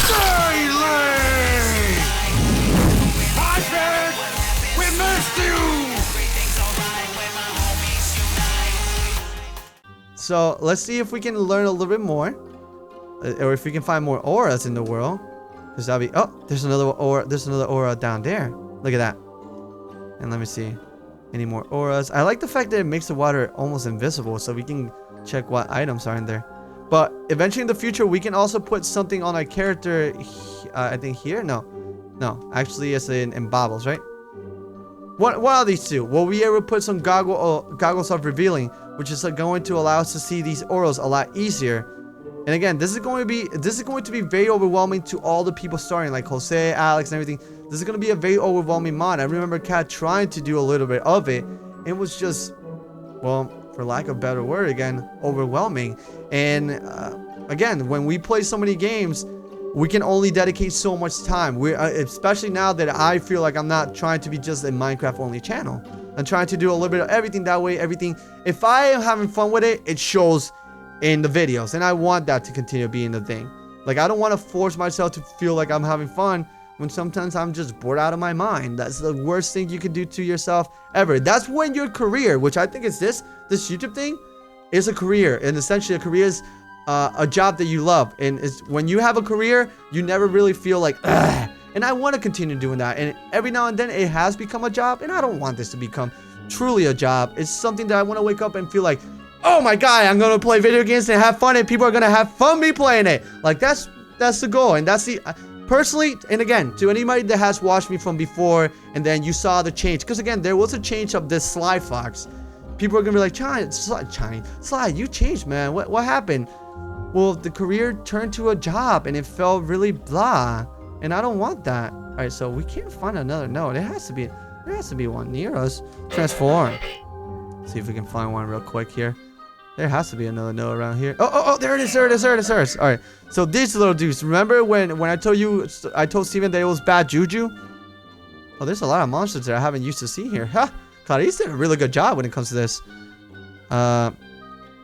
Daily! Patrick, we missed you! So let's see if we can learn a little bit more, or if we can find more auras in the world. Because that'll be, oh, there's another aura. There's another aura down there. Look at that. And let me see, any more auras. I like the fact that it makes the water almost invisible, so we can check what items are in there. But eventually in the future, we can also put something on our character. I think here. No, actually, it's in baubles, right? What are these two? Will we ever put some goggles of revealing, which is going to allow us to see these auras a lot easier. And again, this is going to be very overwhelming to all the people starting, like Jose, Alex, and everything. This is going to be a very overwhelming mod. I remember Kat trying to do a little bit of it. It was just, well, for lack of a better word, again, overwhelming. And again, when we play so many games, we can only dedicate so much time. Especially now that I feel like I'm not trying to be just a Minecraft only channel. I'm trying to do a little bit of everything. That way, everything, if I am having fun with it, it shows in the videos. And I want that to continue being the thing. Like, I don't want to force myself to feel like I'm having fun when sometimes I'm just bored out of my mind. That's the worst thing you can do to yourself ever. That's when your career, which I think is this YouTube thing, is a career. And essentially, a career is a job that you love. And it's when you have a career, you never really feel like, ugh. And I want to continue doing that. And every now and then, it has become a job. And I don't want this to become truly a job. It's something that I want to wake up and feel like, oh my god, I'm going to play video games and have fun. And people are going to have fun me playing it. Like, that's the goal. And that's the... personally, and again, to anybody that has watched me from before, and then you saw the change. Because again, there was a change of this Sly Fox. People are going to be like, Sly, you changed, man. What happened? Well, the career turned to a job, and it felt really blah. And I don't want that. All right, so we can't find another node. There has to be one near us. Transform. See if we can find one real quick here. There has to be another node around here. Oh, there it is. All right, so these little dudes. Remember when I told Steven that it was bad juju? Oh, there's a lot of monsters that I haven't used to see here. Huh? God, he's did a really good job when it comes to this.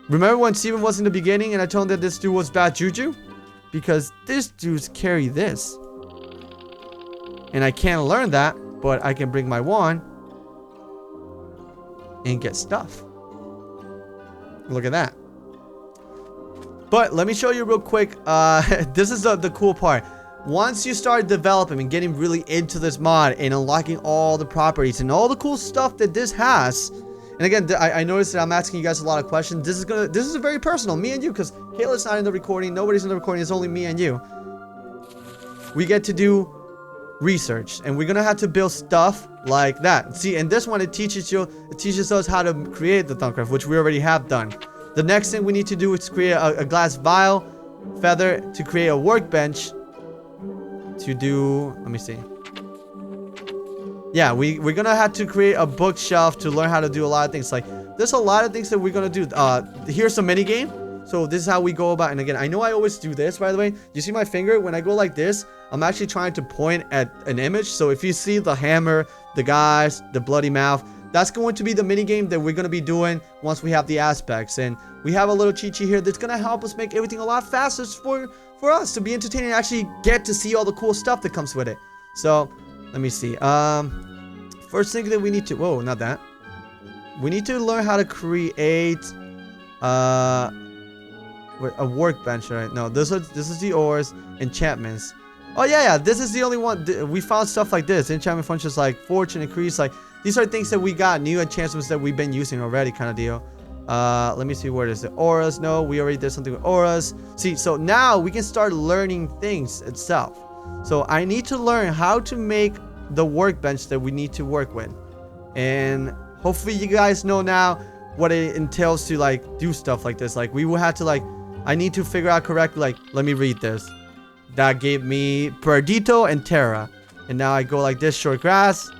Remember when Steven was in the beginning and I told him that this dude was bad juju? Because this dude's carry this. And I can't learn that, but I can bring my wand and get stuff. Look at that. But let me show you real quick. This is the cool part. Once you start developing and getting really into this mod and unlocking all the properties and all the cool stuff that this has. And again, I noticed that I'm asking you guys a lot of questions. This is very personal, me and you, because Kayla's not in the recording. Nobody's in the recording. It's only me and you. We get to do research, and we're gonna have to build stuff like that. See, and this one, it teaches us how to create the Thaumcraft, which we already have done. The next thing we need to do is create a glass vial feather to create a workbench to do, let me see. Yeah, we're gonna have to create a bookshelf to learn how to do a lot of things. Like, there's a lot of things that we're gonna do. Here's a mini game. So this is how we go about. And again, I know I always do this, by the way. You see my finger? When I go like this, I'm actually trying to point at an image. So if you see the hammer, the guys, the bloody mouth, that's going to be the mini game that we're going to be doing once we have the aspects. And we have a little cheat sheet here that's going to help us make everything a lot faster for us to be entertaining and actually get to see all the cool stuff that comes with it. So let me see. First thing that we need to, whoa, not that. We need to learn how to create a workbench, right? No, this is the ores, enchantments. Oh yeah, this is the only one. We found stuff like this, enchantment functions like fortune increase. Like, these are things that we got, new enchantments that we've been using already, kind of deal. Let me see, where is the auras? No, we already did something with auras. See, so now we can start learning things itself. So I need to learn how to make the workbench that we need to work with, and hopefully you guys know now what it entails to like do stuff like this. Like, we will have to like, I need to figure out correctly. Like, let me read this. That gave me Perdito and Terra, and now I go like this, short grass,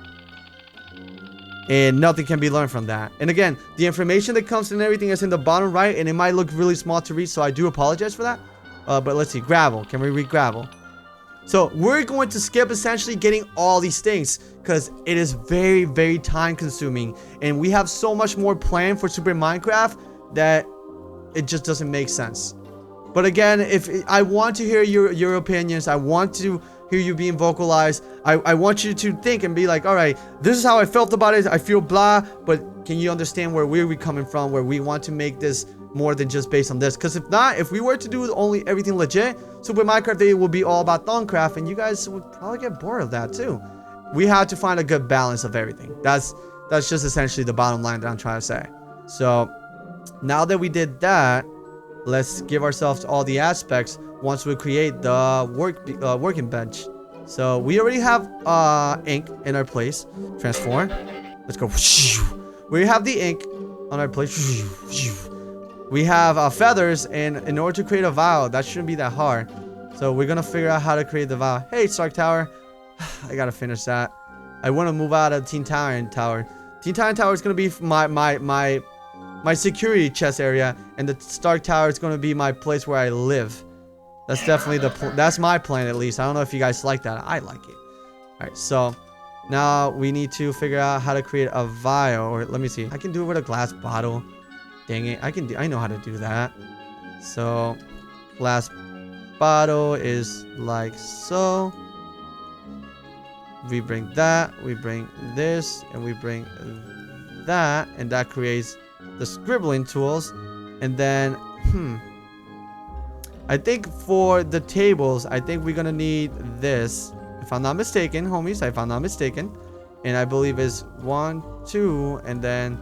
and nothing can be learned from that. And again, the information that comes and everything is in the bottom right, and it might look really small to read, so I do apologize for that. But let's see, gravel. Can we read gravel? So we're going to skip essentially getting all these things because it is very, very time consuming, and we have so much more planned for Super Minecraft that it just doesn't make sense. But again, if I want to hear your opinions, I want to hear you being vocalized. I want you to think and be like, all right, this is how I felt about it. I feel blah, but can you understand where we're coming from, where we want to make this more than just based on this? Because if not, if we were to do only everything legit, Super Minecraft Day will be all about Thaumcraft, and you guys would probably get bored of that too. We had to find a good balance of everything. That's just essentially the bottom line that I'm trying to say. So now that we did that, let's give ourselves all the aspects once we create the working bench. So we already have ink in our place. Transform. Let's go. We have the ink on our place. We have feathers, and in order to create a vow, that shouldn't be that hard. So we're gonna figure out how to create the vow. Hey, Stark Tower. I gotta finish that. I want to move out of Teen Tyrant Tower. Teen Tyrant Tower is gonna be my security chest area, and the Stark Tower is gonna be my place where I live. That's definitely that's my plan, at least. I don't know if you guys like that. I like it. All right, so now we need to figure out how to create a vial, or let me see. I can do it with a glass bottle. Dang it, I know how to do that. So glass bottle is like so. We bring that, we bring this, and we bring that, and that creates the scribbling tools. And then I think for the tables, I think we're gonna need this, if I'm not mistaken, homies, if I'm not mistaken. And I believe is 1, 2, and then,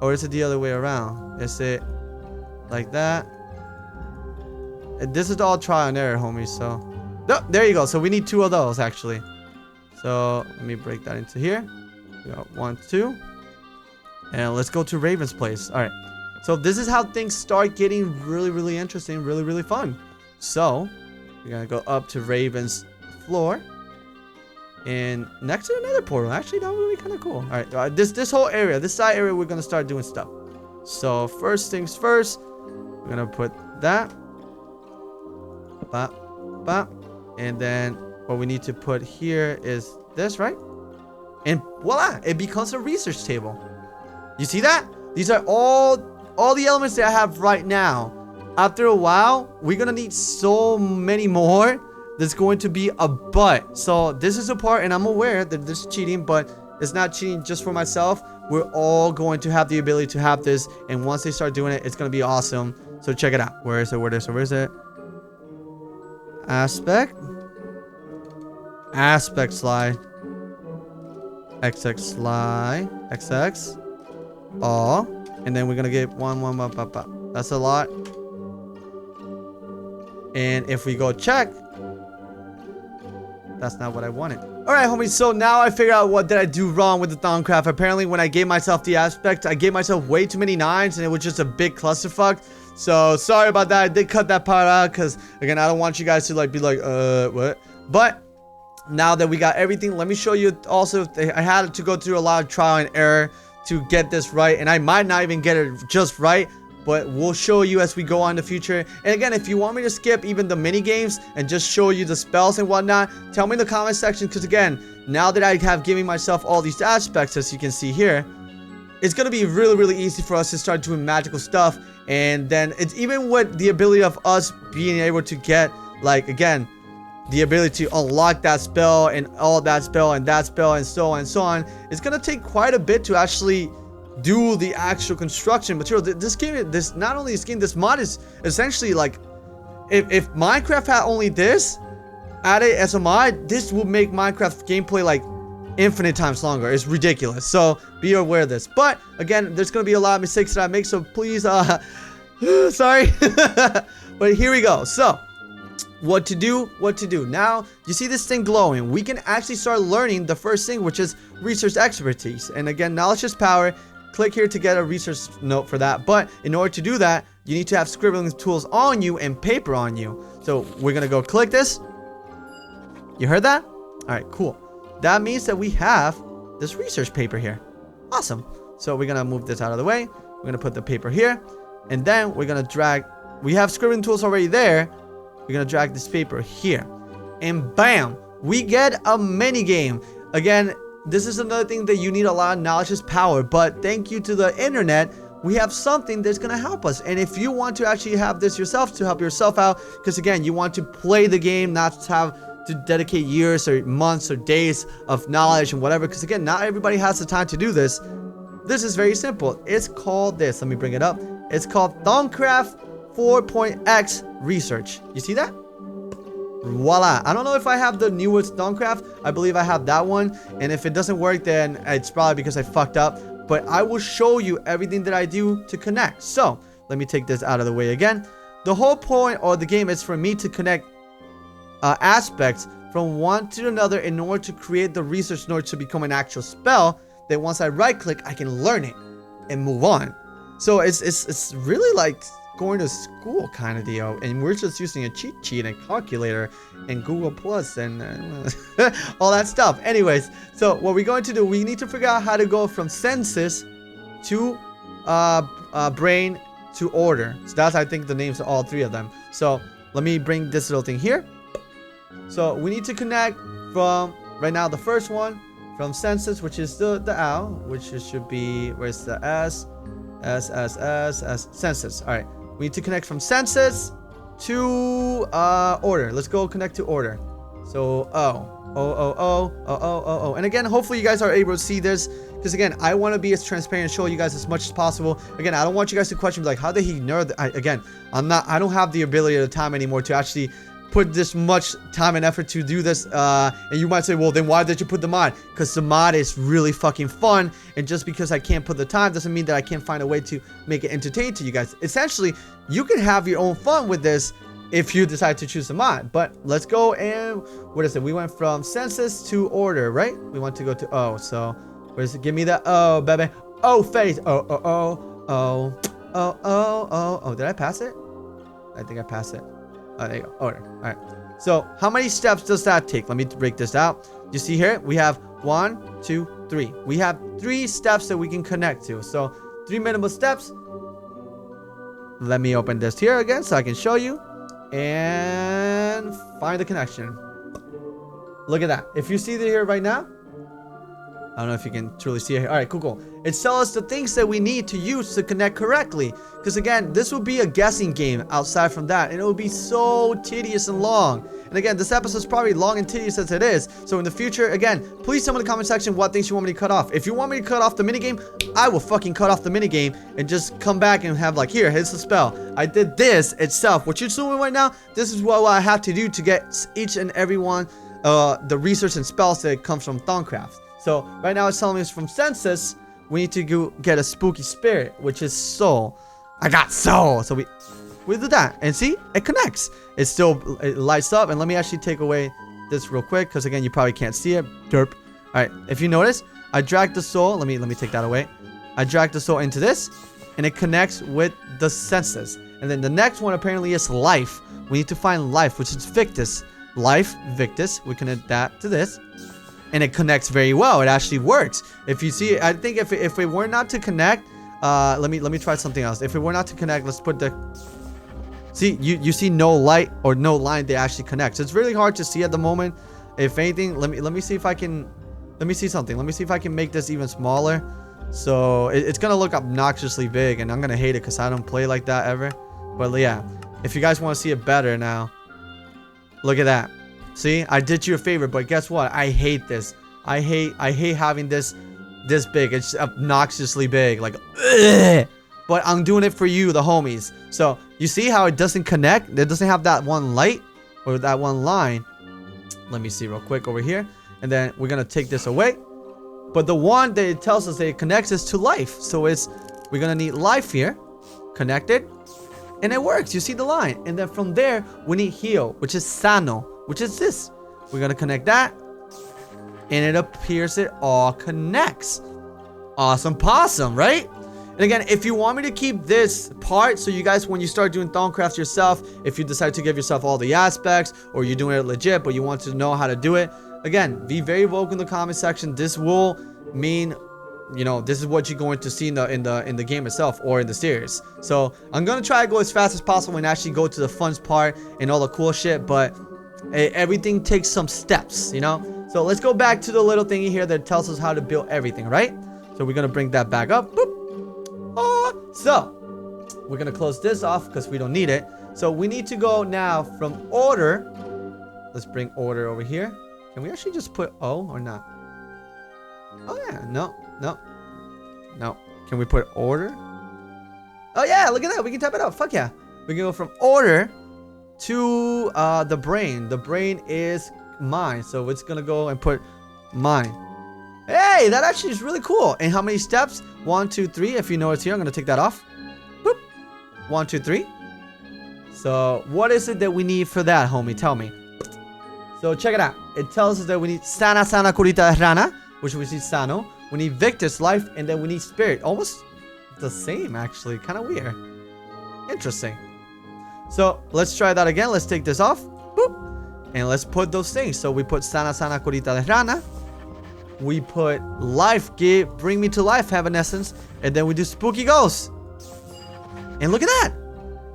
or is it the other way around? Is it like that? And this is all trial and error, homies. So no, there you go. So we need 2 of those actually. So let me break that into here. We got 1, 2, and let's go to Raven's place. All right. So this is how things start getting really interesting, really fun. So we're gonna go up to Raven's floor, and next to another portal. Actually, that would be kind of cool. All right, this whole area, this side area, we're gonna start doing stuff. So first things first, we're gonna put that, bop, bop, and then what we need to put here is this, right? And voila, it becomes a research table. You see that? These are all the elements that I have right now. After a while, we're gonna need so many more. There's going to be a but. So this is a part, and I'm aware that this is cheating, but it's not cheating just for myself. We're all going to have the ability to have this, and once they start doing it, it's gonna be awesome. So check it out. Where is it? Where is it? Aspect Sly xXSlyXX all, and then we're gonna get one. That's a lot. And if we go check, that's not what I wanted. All right, homies, so now I figured out what did I do wrong with the Thaumcraft. Apparently when I gave myself the aspect, I gave myself way too many 9s, and it was just a big clusterfuck. So sorry about that. I did cut that part out because, again, I don't want you guys to like be like, what? But now that we got everything, let me show you. Also, I had to go through a lot of trial and error to get this right, and I might not even get it just right, but we'll show you as we go on in the future. And again, if you want me to skip even the mini games and just show you the spells and whatnot, tell me in the comment section, because again, now that I have given myself all these aspects, as you can see here, it's gonna be really easy for us to start doing magical stuff. And then it's even with the ability of us being able to get, like, again, the ability to unlock that spell and all that spell and that spell and so on and so on. It's gonna take quite a bit to actually do the actual construction material. This game, not only this game, this mod is essentially like, if Minecraft had only this added as a mod, this would make Minecraft gameplay like infinite times longer. It's ridiculous. So be aware of this. But again, there's gonna be a lot of mistakes that I make, so please sorry. But here we go. So what to do now. You see this thing glowing, we can actually start learning the first thing, which is research expertise. And again, knowledge is power. Click here to get a research note for that. But in order to do that, you need to have scribbling tools on you and paper on you. So we're gonna go click this. You heard that? All right, cool. That means that we have this research paper here. Awesome. So we're gonna move this out of the way. We're gonna put the paper here, and then we're gonna drag. We have scribbling tools already there. We're gonna drag this paper here, and bam, we get a mini game. Again, this is another thing that you need a lot of knowledge is power, but thank you to the internet, we have something that's going to help us. And if you want to actually have this yourself to help yourself out, because again, you want to play the game, not to have to dedicate years or months or days of knowledge and whatever, because again, not everybody has the time to do this. This is very simple. It's called this. Let me bring it up. It's called Thaumcraft 4.x research. You see that? Voila. I don't know if I have the newest Thaumcraft. I believe I have that one. And if it doesn't work, then it's probably because I fucked up. But I will show you everything that I do to connect. So let me take this out of the way again. The whole point of the game is for me to connect aspects from one to another in order to create the research node to become an actual spell. That once I right click, I can learn it and move on. So it's really like going to school kind of deal, and we're just using a cheat sheet and calculator and Google Plus and all that stuff. Anyways, so what we're going to do, we need to figure out how to go from senses to brain to order. So that's, I think, the names of all three of them. So let me bring this little thing here. So we need to connect from right now the first one from senses, which is the owl, which should be, where's the S senses. All right, we need to connect from senses to order. Let's go connect to order. So O. And again, hopefully you guys are able to see this, because again, I want to be as transparent and show you guys as much as possible. Again, I don't want you guys to question me like, how did he know that? I don't have the ability or the time anymore to actually put this much time and effort to do this, and you might say, well, then why did you put the mod? Because the mod is really fucking fun, and just because I can't put the time doesn't mean that I can't find a way to make it entertaining to you guys. Essentially, you can have your own fun with this if you decide to choose the mod. But let's go, and what is it? We went from senses to order, right? We want to go to O. So where's it? Give me the O, baby. O face. Oh. Did I pass it? I think I passed it. Oh, there you go. Order. All right. So how many steps does that take? Let me break this out. You see here, we have 1, 2, 3. We have 3 steps that we can connect to. So 3 minimal steps. Let me open this here again so I can show you and find the connection. Look at that. If you see it here right now, I don't know if you can truly see it here. All right, cool. It tells us the things that we need to use to connect correctly. Because again, this will be a guessing game outside from that. And it will be so tedious and long. And again, this episode is probably long and tedious as it is. So in the future, again, please tell me in the comment section what things you want me to cut off. If you want me to cut off the minigame, I will fucking cut off the minigame and just come back and have like, here's the spell. I did this itself. What you're doing right now, this is what I have to do to get each and every one the research and spells that comes from Thaumcraft. So right now it's telling us from senses, we need to go get a spooky spirit, which is soul. I got soul. So we do that, and see, it connects. It lights up. And let me actually take away this real quick, because again, you probably can't see it. Derp. All right, if you notice, I dragged the soul. Let me take that away. I dragged the soul into this, and it connects with the senses. And then the next one apparently is life. We need to find life, which is Victus. Life, Victus. We connect that to this. And it connects very well. It actually works. If you see, I think if it were not to connect, let me try something else. If it were not to connect, let's put the. See, you see no light or no line they actually connect. So it's really hard to see at the moment. If anything, let me see if I can. Let me see something. Let me see if I can make this even smaller. So it's gonna look obnoxiously big, and I'm gonna hate it because I don't play like that ever. But yeah, if you guys want to see it better now, look at that. See, I did you a favor, but guess what? I hate this. I hate having this big. It's obnoxiously big, like, ugh. But I'm doing it for you, the homies. So you see how it doesn't connect? It doesn't have that one light or that one line. Let me see real quick over here, and then we're gonna take this away. But the one that it tells us that it connects is to life. So we're gonna need life here, connected, and it works. You see the line, and then from there we need heal, which is sano. Which is this. We're gonna connect that, and it appears it all connects. Awesome possum, right? And again, if you want me to keep this part, so you guys, when you start doing Thaumcraft yourself, if you decide to give yourself all the aspects, or you're doing it legit, but you want to know how to do it, again, be very vocal in the comment section. This will mean, you know, this is what you're going to see in the game itself or in the series. So I'm gonna try to go as fast as possible and actually go to the fun part and all the cool shit, but everything takes some steps, you know. So let's go back to the little thingy here that tells us how to build everything, right? So we're gonna bring that back up. Boop. Oh, So we're gonna close this off because we don't need it. So we need to go now from order. Let's bring order over here. Can we actually just put O or not? Oh yeah, no. Can we put order? Oh yeah, look at that. We can type it out. Fuck yeah. We can go from order to the brain. The brain is mine. So it's gonna go and put mine. Hey, that actually is really cool. And how many steps? 1, 2, 3. If you notice here, I'm gonna take that off. Boop. 1, 2, 3. So what is it that we need for that, homie? Tell me. So check it out. It tells us that we need sana kurita rana, which we see sano. We need victus, life, and then we need spirit. Almost the same, actually. Kind of weird. Interesting. So let's try that again. Let's take this off. Boop. And let's put those things. So we put sana kurita rana. We put life, bring me to life, have an essence. And then we do spooky ghosts. And look at that.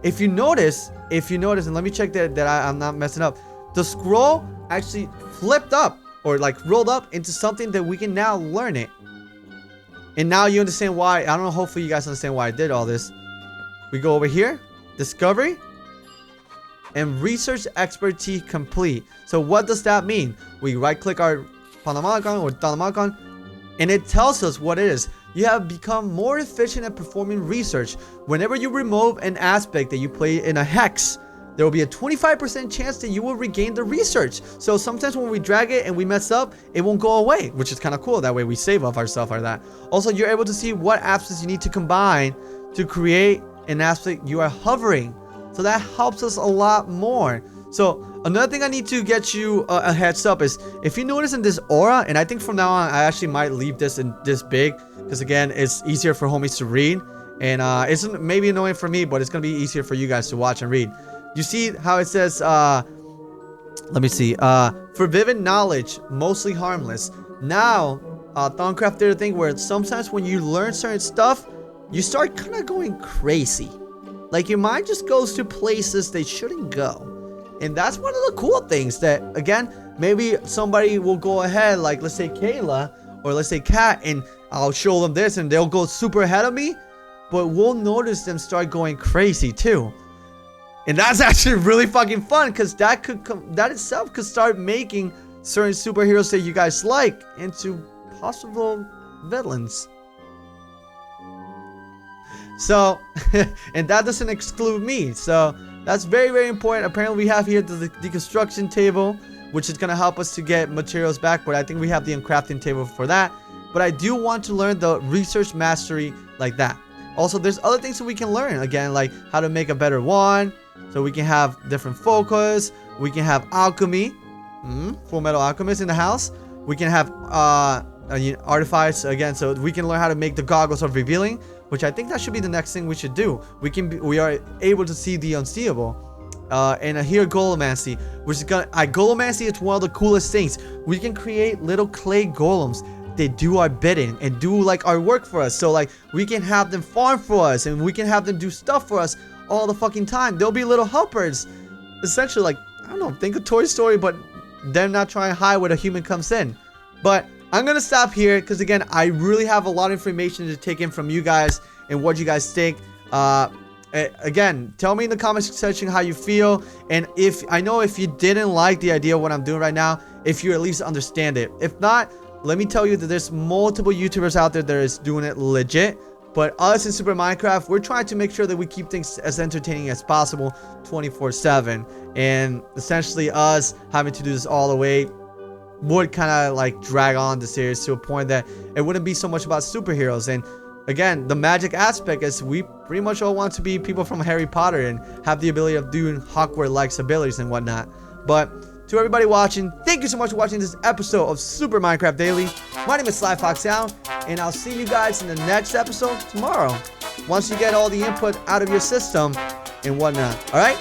If you notice, and let me check that I'm not messing up. The scroll actually flipped up or like rolled up into something that we can now learn it. And now you understand why. I don't know, hopefully you guys understand why I did all this. We go over here, discovery, and research expertise complete. So what does that mean? We right click our Panamagon or Tanamagon, and it tells us what it is. You have become more efficient at performing research. Whenever you remove an aspect that you play in a hex, there will be a 25% chance that you will regain the research. So sometimes when we drag it and we mess up, it won't go away, which is kind of cool. That way we save off ourselves like that. Also, you're able to see what aspects you need to combine to create an aspect you are hovering. So that helps us a lot more. So another thing I need to get you a heads up is if you notice in this aura, and I think from now on I actually might leave this in this big because again it's easier for homies to read, and it's maybe annoying for me, but it's gonna be easier for you guys to watch and read. You see how it says let me see, for vivid knowledge, mostly harmless. Now Thorncraft did a thing where sometimes when you learn certain stuff, you start kind of going crazy, like your mind just goes to places they shouldn't go. And that's one of the cool things that, again, maybe somebody will go ahead, like let's say Kayla or let's say Kat, and I'll show them this and they'll go super ahead of me, but we'll notice them start going crazy too. And that's actually really fucking fun because that itself could start making certain superheroes that you guys like into possible villains. So, and that doesn't exclude me. So that's very, very important. Apparently we have here the deconstruction table, which is going to help us to get materials back, but I think we have the uncrafting table for that. But I do want to learn the research mastery like that. Also, there's other things that we can learn, again, like how to make a better wand. So we can have different focus. We can have alchemy. Full Metal Alchemist in the house. We can have artifacts, again, so we can learn how to make the goggles of revealing, which I think that should be the next thing we should do. We are able to see the unseeable. And here Golomancy, which is Golomancy is one of the coolest things. We can create little clay golems. They do our bidding and do like our work for us. So like we can have them farm for us and we can have them do stuff for us all the fucking time. They'll be little helpers. Essentially, like, I don't know, think of Toy Story, but they're not trying to hide where the human comes in. But I'm gonna stop here because again, I really have a lot of information to take in from you guys and what you guys think. Again, tell me in the comments section how you feel, and if you didn't like the idea of what I'm doing right now, if you at least understand it. If not, let me tell you that there's multiple YouTubers out there that is doing it legit. But us in Super Minecraft, we're trying to make sure that we keep things as entertaining as possible 24/7. And essentially us having to do this all the way would kind of like drag on the series to a point that it wouldn't be so much about superheroes. And again, the magic aspect is we pretty much all want to be people from Harry Potter and have the ability of doing Hogwarts-like abilities and whatnot. But to everybody watching, thank you so much for watching this episode of Super Minecraft Daily. My name is XXSlyFoxHound, and I'll see you guys in the next episode tomorrow, once you get all the input out of your system and whatnot. Alright?